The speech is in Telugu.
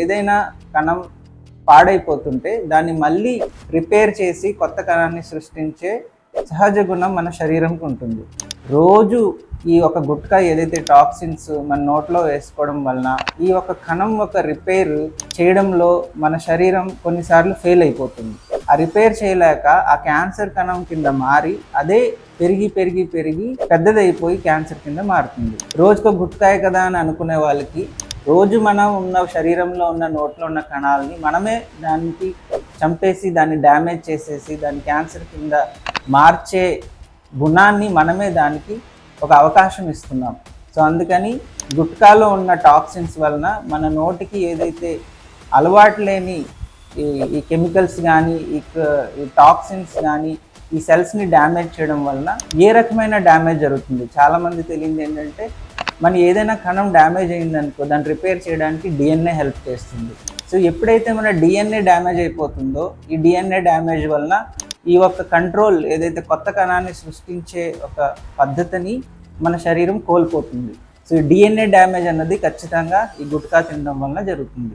ఏదైనా కణం పాడైపోతుంటే దాన్ని మళ్ళీ రిపేర్ చేసి కొత్త కణాన్ని సృష్టించే సహజ గుణం మన శరీరంకి ఉంటుంది. రోజు ఈ ఒక గుట్కా ఏదైతే టాక్సిన్స్ మన నోట్లో వేసుకోవడం వలన ఈ ఒక కణం ఒక రిపేర్ చేయడంలో మన శరీరం కొన్నిసార్లు ఫెయిల్ అయిపోతుంది. ఆ రిపేర్ చేయలేక ఆ క్యాన్సర్ కణం కింద మారి అదే పెరిగి పెరిగి పెరిగి పెద్దదైపోయి క్యాన్సర్ కింద మారుతుంది. రోజుకో గుట్కాయ కదా అని అనుకునే వాళ్ళకి రోజు మనం ఉన్న శరీరంలో ఉన్న నోట్లో ఉన్న కణాలని మనమే దానికి చంపేసి దాన్ని డ్యామేజ్ చేసేసి దాన్ని క్యాన్సర్ కింద మార్చే గుణాన్ని మనమే దానికి ఒక అవకాశం ఇస్తున్నాం. సో అందుకని గుట్కాలో ఉన్న టాక్సిన్స్ వలన మన నోటికి ఏదైతే అలవాటు లేని ఈ కెమికల్స్ కానీ ఈ టాక్సిన్స్ కానీ ఈ సెల్స్ని డ్యామేజ్ చేయడం వలన ఏ రకమైన డ్యామేజ్ జరుగుతుంది. చాలామంది తెలియదు ఏంటంటే మన ఏదైనా కణం డ్యామేజ్ అయిందనుకో దాన్ని రిపేర్ చేయడానికి డిఎన్ఏ హెల్ప్ చేస్తుంది. సో ఎప్పుడైతే మన డిఎన్ఏ డ్యామేజ్ అయిపోతుందో ఈ డిఎన్ఏ డ్యామేజ్ వలన ఈ ఒక్క కంట్రోల్ ఏదైతే కొత్త కణాన్ని సృష్టించే ఒక పద్ధతిని మన శరీరం కోల్పోతుంది. సో ఈ డిఎన్ఏ డ్యామేజ్ అన్నది ఖచ్చితంగా ఈ గుట్కా తినడం వలన జరుగుతుంది.